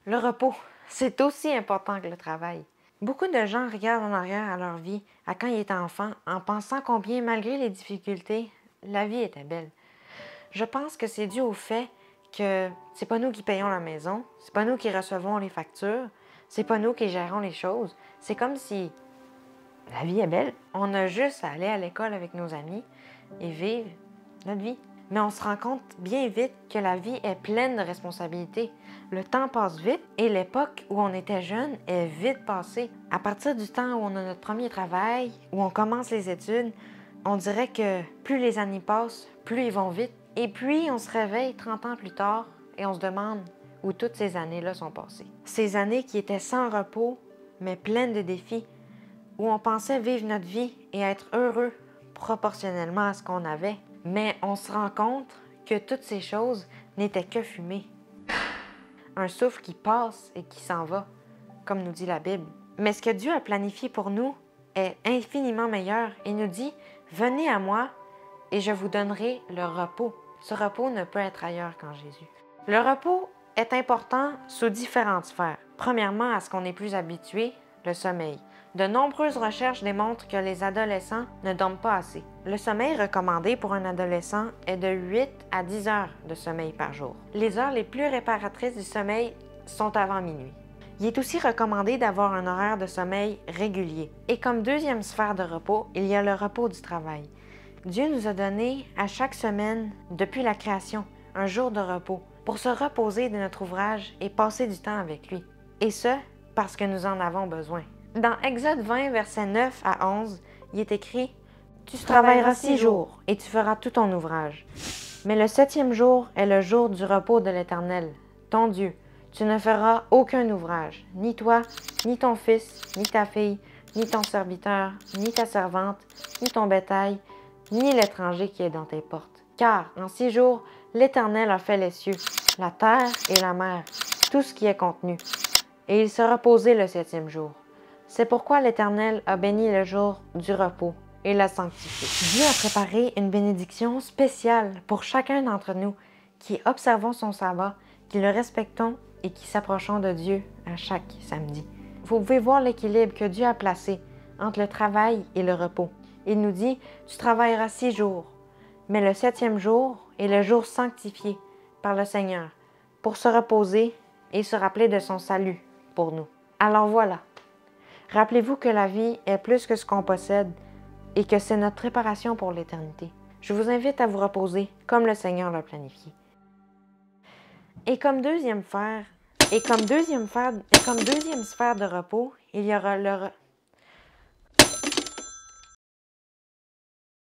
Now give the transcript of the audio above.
Le repos, c'est aussi important que le travail. Beaucoup de gens regardent en arrière à leur vie, à quand ils étaient enfants, en pensant combien, malgré les difficultés, la vie était belle. Je pense que c'est dû au fait que c'est pas nous qui payons la maison, c'est pas nous qui recevons les factures, c'est pas nous qui gérons les choses. C'est comme si la vie est belle. On a juste à aller à l'école avec nos amis et vivre notre vie. Mais on se rend compte bien vite que la vie est pleine de responsabilités. Le temps passe vite et l'époque où on était jeune est vite passée. À partir du temps où on a notre premier travail, où on commence les études, on dirait que plus les années passent, plus ils vont vite. Et puis on se réveille 30 ans plus tard et on se demande où toutes ces années-là sont passées. Ces années qui étaient sans repos, mais pleines de défis, où on pensait vivre notre vie et être heureux proportionnellement à ce qu'on avait. Mais on se rend compte que toutes ces choses n'étaient que fumée. Un souffle qui passe et qui s'en va, comme nous dit la Bible. Mais ce que Dieu a planifié pour nous est infiniment meilleur et nous dit « Venez à moi et je vous donnerai le repos ». Ce repos ne peut être ailleurs qu'en Jésus. Le repos est important sous différentes sphères. Premièrement, à ce qu'on est plus habitué, le sommeil. De nombreuses recherches démontrent que les adolescents ne dorment pas assez. Le sommeil recommandé pour un adolescent est de 8 à 10 heures de sommeil par jour. Les heures les plus réparatrices du sommeil sont avant minuit. Il est aussi recommandé d'avoir un horaire de sommeil régulier. Et comme deuxième sphère de repos, il y a le repos du travail. Dieu nous a donné à chaque semaine, depuis la création, un jour de repos pour se reposer de notre ouvrage et passer du temps avec lui. Et ce, parce que nous en avons besoin. Dans Exode 20, versets 9 à 11, il est écrit « Tu travailleras 6 jours et tu feras tout ton ouvrage. Mais le 7e jour est le jour du repos de l'Éternel, ton Dieu. Tu ne feras aucun ouvrage, ni toi, ni ton fils, ni ta fille, ni ton serviteur, ni ta servante, ni ton bétail, ni l'étranger qui est dans tes portes. Car en 6 jours, l'Éternel a fait les cieux, la terre et la mer, tout ce qui est contenu. Et il se reposait le 7e jour. C'est pourquoi l'Éternel a béni le jour du repos et l'a sanctifié. Dieu a préparé une bénédiction spéciale pour chacun d'entre nous qui observons son sabbat, qui le respectons et qui s'approchons de Dieu à chaque samedi. Vous pouvez voir l'équilibre que Dieu a placé entre le travail et le repos. Il nous dit « Tu travailleras 6 jours, mais le 7e jour est le jour sanctifié par le Seigneur pour se reposer et se rappeler de son salut pour nous. » Alors voilà. Rappelez-vous que la vie est plus que ce qu'on possède et que c'est notre préparation pour l'éternité. Je vous invite à vous reposer comme le Seigneur l'a planifié. Et comme deuxième sphère de repos, il y aura